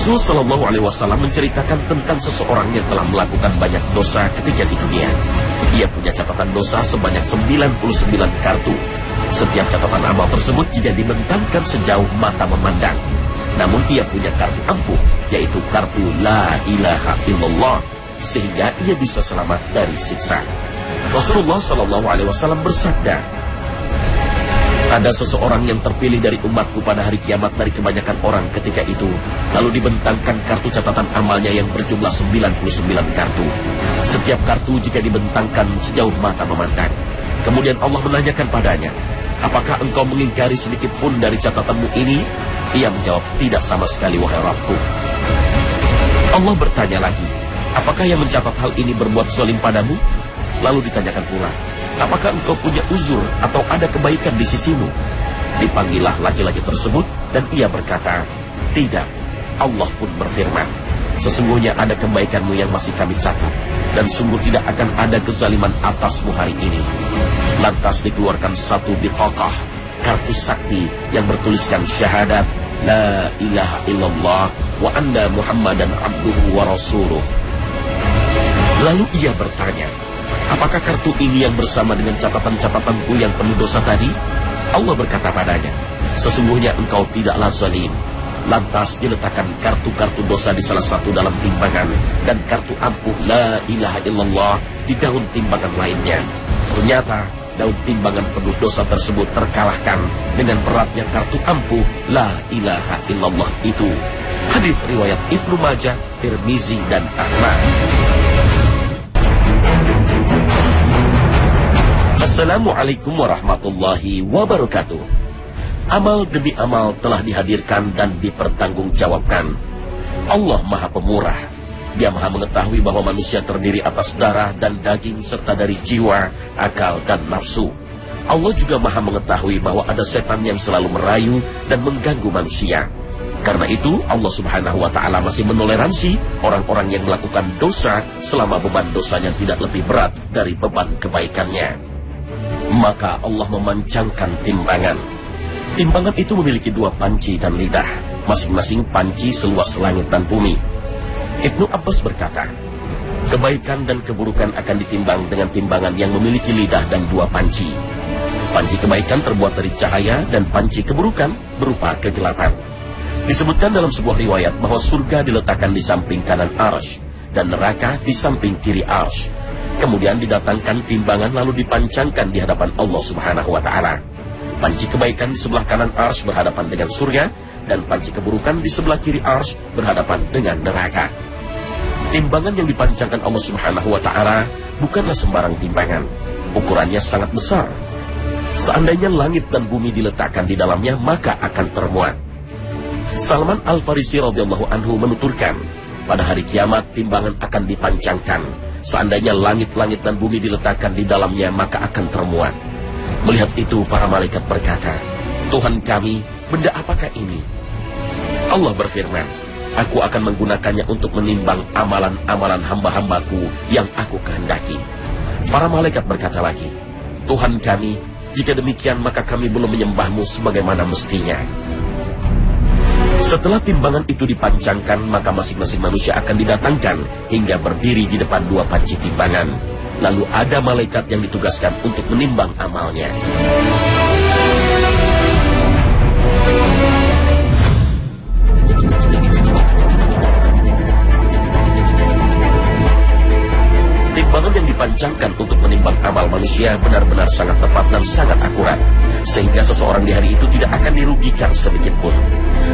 Rasul Shallallahu Alaihi Wasallam menceritakan tentang seseorang yang telah melakukan banyak dosa ketika di dunia. Ia punya catatan dosa sebanyak 99 kartu. Setiap catatan amal tersebut jika dibentangkan sejauh mata memandang. Namun ia punya kartu ampuh, yaitu kartu La ilaha illallah, sehingga ia bisa selamat dari siksa. Rasulullah Shallallahu Alaihi Wasallam bersabda, ada seseorang yang terpilih dari umatku pada hari kiamat dari kebanyakan orang ketika itu, lalu dibentangkan kartu catatan amalnya yang berjumlah 99 kartu. Setiap kartu jika dibentangkan sejauh mata memandang. Kemudian Allah menanyakan padanya, apakah engkau mengingkari sedikit pun dari catatanmu ini? Ia menjawab, tidak sama sekali wahai Rabbku. Allah bertanya lagi, apakah yang mencatat hal ini berbuat zalim padamu? Lalu ditanyakan pula, apakah engkau punya uzur atau ada kebaikan di sisimu? Dipanggillah laki-laki tersebut dan ia berkata, tidak. Allah pun berfirman, sesungguhnya ada kebaikanmu yang masih kami catat, dan sungguh tidak akan ada kezaliman atasmu hari ini. Lantas dikeluarkan satu bitaqah, kartu sakti yang bertuliskan syahadat La ilaha illallah wa anna Muhammadan abduhu wa rasuluh. Lalu ia bertanya, apakah kartu ini yang bersama dengan catatan-catatanku yang penuh dosa tadi? Allah berkata padanya, sesungguhnya engkau tidaklah zalim. Lantas diletakkan kartu-kartu dosa di salah satu dalam timbangan, dan kartu ampuh La ilaha illallah di daun timbangan lainnya. Ternyata daun timbangan penuh dosa tersebut terkalahkan dengan beratnya kartu ampuh La ilaha illallah itu. Hadis riwayat Ibnu Majah, Tirmizi, dan Ahmad. Assalamualaikum warahmatullahi wabarakatuh. Amal demi amal telah dihadirkan dan dipertanggungjawabkan. Allah Maha Pemurah. Dia Maha mengetahui bahwa manusia terdiri atas darah dan daging serta dari jiwa, akal, dan nafsu. Allah juga Maha mengetahui bahwa ada setan yang selalu merayu dan mengganggu manusia. Karena itu Allah Subhanahu wa Ta'ala masih menoleransi orang-orang yang melakukan dosa selama beban dosanya tidak lebih berat dari beban kebaikannya. Maka Allah memancangkan timbangan. Timbangan itu memiliki dua panci dan lidah, masing-masing panci seluas langit dan bumi. Ibnu Abbas berkata, kebaikan dan keburukan akan ditimbang dengan timbangan yang memiliki lidah dan dua panci. Panci kebaikan terbuat dari cahaya dan panci keburukan berupa kegelapan. Disebutkan dalam sebuah riwayat bahwa surga diletakkan di samping kanan arsy dan neraka di samping kiri arsy. Kemudian didatangkan timbangan lalu dipancangkan di hadapan Allah Subhanahu wa Ta'ala. Panci kebaikan di sebelah kanan arsy berhadapan dengan surga, dan panci keburukan di sebelah kiri arsy berhadapan dengan neraka. Timbangan yang dipancangkan Allah Subhanahu wa Ta'ala bukanlah sembarang timbangan. Ukurannya sangat besar. Seandainya langit dan bumi diletakkan di dalamnya, maka akan termuat. Salman Al-Farisi radhiyallahu anhu menuturkan, pada hari kiamat timbangan akan dipancangkan. Seandainya langit-langit dan bumi diletakkan di dalamnya, maka akan termuat. Melihat itu para malaikat berkata, Tuhan kami, benda apakah ini? Allah berfirman, aku akan menggunakannya untuk menimbang amalan-amalan hamba-hambaku yang aku kehendaki. Para malaikat berkata lagi, Tuhan kami, jika demikian maka kami belum menyembahmu sebagaimana mestinya. Setelah timbangan itu dipancangkan, maka masing-masing manusia akan didatangkan hingga berdiri di depan dua panci timbangan. Lalu ada malaikat yang ditugaskan untuk menimbang amalnya. Timbangan yang dipancangkan untuk menimbang amal manusia benar-benar sangat tepat dan sangat akurat, sehingga seseorang di hari itu tidak akan dirugikan sedikit pun.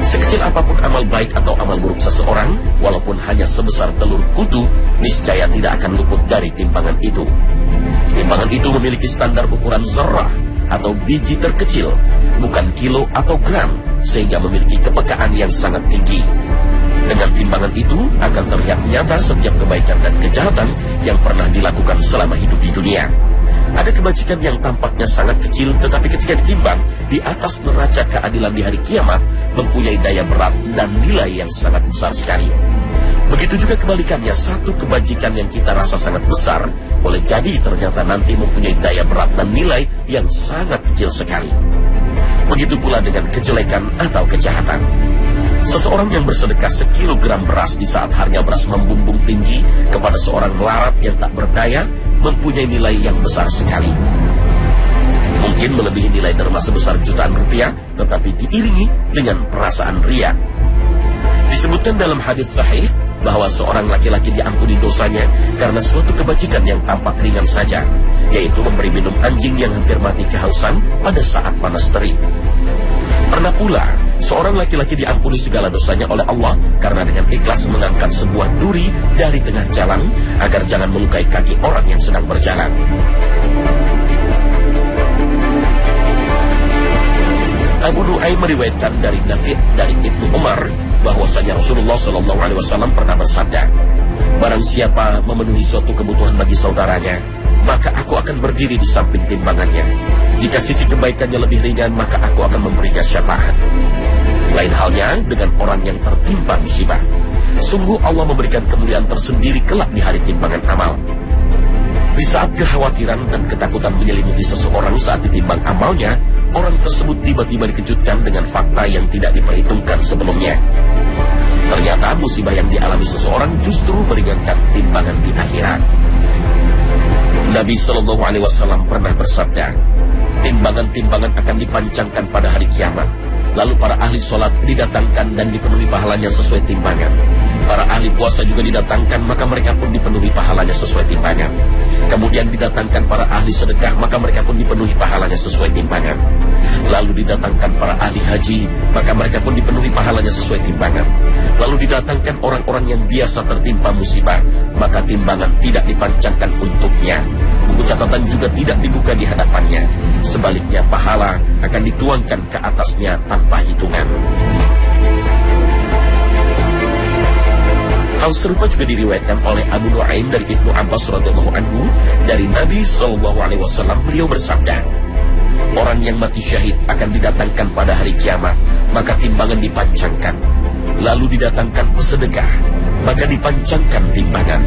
Sekecil apapun amal baik atau amal buruk seseorang, walaupun hanya sebesar telur kutu, niscaya tidak akan luput dari timbangan itu. Timbangan itu memiliki standar ukuran zarrah atau biji terkecil, bukan kilo atau gram, sehingga memiliki kepekaan yang sangat tinggi. Dengan timbangan itu akan terlihat nyata setiap kebaikan dan kejahatan yang pernah dilakukan selama hidup di dunia. Ada kebajikan yang tampaknya sangat kecil, tetapi ketika ditimbang di atas neraca keadilan di hari kiamat, mempunyai daya berat dan nilai yang sangat besar sekali. Begitu juga kebalikannya, satu kebajikan yang kita rasa sangat besar, boleh jadi ternyata nanti mempunyai daya berat dan nilai yang sangat kecil sekali. Begitu pula dengan kejelekan atau kejahatan. Seseorang yang bersedekah sekilogram beras di saat harga beras membumbung tinggi kepada seorang melarat yang tak berdaya mempunyai nilai yang besar sekali. Mungkin melebihi nilai derma sebesar jutaan rupiah, tetapi diiringi dengan perasaan riya. Disebutkan dalam hadis sahih bahwa seorang laki-laki diampuni dosanya karena suatu kebajikan yang tampak ringan saja, yaitu memberi minum anjing yang hampir mati kehausan pada saat panas terik. Pernah pula seorang laki-laki diampuni segala dosanya oleh Allah karena dengan ikhlas mengangkat sebuah duri dari tengah jalan agar jangan melukai kaki orang yang sedang berjalan. Abu Nu'aim meriwayatkan dari Nafi' dari Ibnu Umar bahwasanya Rasulullah SAW pernah bersabda, barang siapa memenuhi suatu kebutuhan bagi saudaranya, maka aku akan berdiri di samping timbangannya. Jika sisi kebaikannya lebih ringan, maka aku akan memberinya syafaat. Lain halnya dengan orang yang tertimpa musibah. Sungguh Allah memberikan kemuliaan tersendiri kelak di hari timbangan amal. Di saat kekhawatiran dan ketakutan menyelimuti seseorang saat ditimbang amalnya, orang tersebut tiba-tiba dikejutkan dengan fakta yang tidak diperhitungkan sebelumnya. Ternyata musibah yang dialami seseorang justru meringankan timbangan di akhirat. Nabi SAW pernah bersabda, timbangan-timbangan akan dipancangkan pada hari kiamat. Lalu para ahli sholat didatangkan dan dipenuhi pahalanya sesuai timbangan. Para ahli puasa juga didatangkan, maka mereka pun dipenuhi pahalanya sesuai timbangan. Kemudian didatangkan para ahli sedekah, maka mereka pun dipenuhi pahalanya sesuai timbangan. Lalu didatangkan para ahli haji, maka mereka pun dipenuhi pahalanya sesuai timbangan. Lalu didatangkan orang-orang yang biasa tertimpa musibah, maka timbangan tidak dipancangkan untuknya. Buku catatan juga tidak dibuka di hadapannya. Sebaliknya pahala akan dituangkan ke atasnya tanpa hitungan. Hal serupa juga diriwayatkan oleh Abu Nu'aim dari Ibnu Abbas radhiyallahu anhu dari Nabi SAW. Beliau bersabda, orang yang mati syahid akan didatangkan pada hari kiamat, maka timbangan dipancangkan. Lalu didatangkan pesedekah, maka dipancangkan timbangan.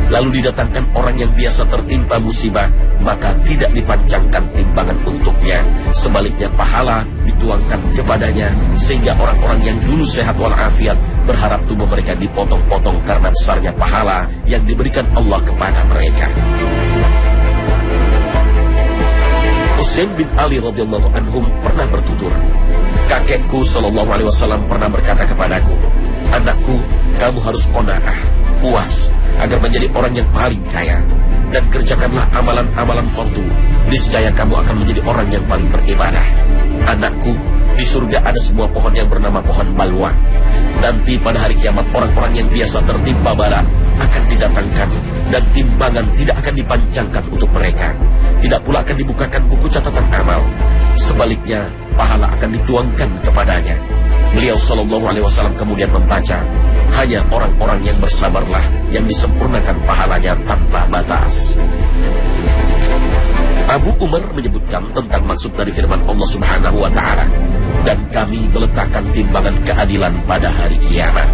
Lalu didatangkan orang yang biasa tertimpa musibah, maka tidak dipancangkan timbangan untuknya. Sebaliknya pahala dituangkan kepadanya, sehingga orang-orang yang dulu sehat walafiat berharap tubuh mereka dipotong-potong karena besarnya pahala yang diberikan Allah kepada mereka. Husain bin Ali radhiyallahu anhum pernah bertutur, kakekku SAW pernah berkata kepadaku, anakku, kamu harus qanaah, puas, agar menjadi orang yang paling kaya, dan kerjakanlah amalan-amalan fardu, niscaya kamu akan menjadi orang yang paling beribadah. Anakku, di surga ada sebuah pohon yang bernama pohon balwa. Nanti pada hari kiamat orang-orang yang biasa tertimpa bala akan didatangkan, dan timbangan tidak akan dipancangkan untuk mereka. Tidak pula akan dibukakan buku catatan amal. Sebaliknya pahala akan dituangkan kepadanya. Beliau SAW kemudian membaca, hanya orang-orang yang bersabarlah yang disempurnakan pahalanya tanpa batas. Abu Umar menyebutkan tentang maksud dari firman Allah Subhanahu wa Ta'ala, dan kami meletakkan timbangan keadilan pada hari kiamat.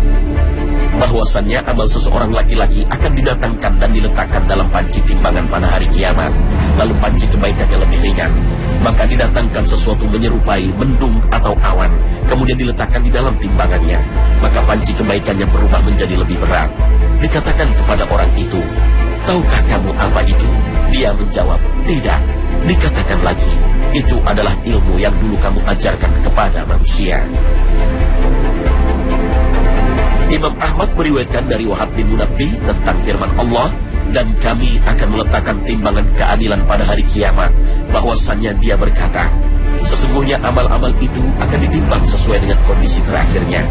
Bahwasannya amal seseorang laki-laki akan didatangkan dan diletakkan dalam panci timbangan pada hari kiamat. Lalu panci kebaikannya lebih ringan, maka didatangkan sesuatu menyerupai mendung atau awan, kemudian diletakkan di dalam timbangannya, maka panci kebaikannya berubah menjadi lebih berat. Dikatakan kepada orang itu, tahukah kamu apa itu? Dia menjawab, tidak. Dikatakan lagi, itu adalah ilmu yang dulu kamu ajarkan kepada manusia. Imam Ahmad meriwayatkan dari Wahab bin Munabbih tentang firman Allah, dan kami akan meletakkan timbangan keadilan pada hari kiamat, bahwasannya dia berkata, sesungguhnya amal-amal itu akan ditimbang sesuai dengan kondisi terakhirnya.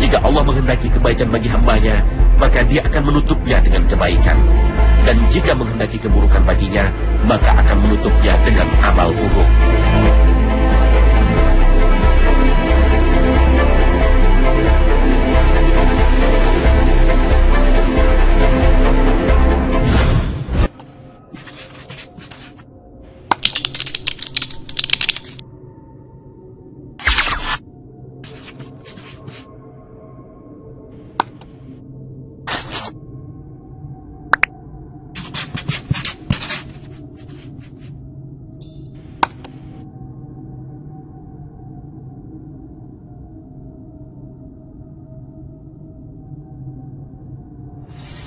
Jika Allah menghendaki kebaikan bagi hambanya, maka dia akan menutupnya dengan kebaikan. Dan jika menghendaki keburukan baginya, maka akan menutupnya dengan amal buruk.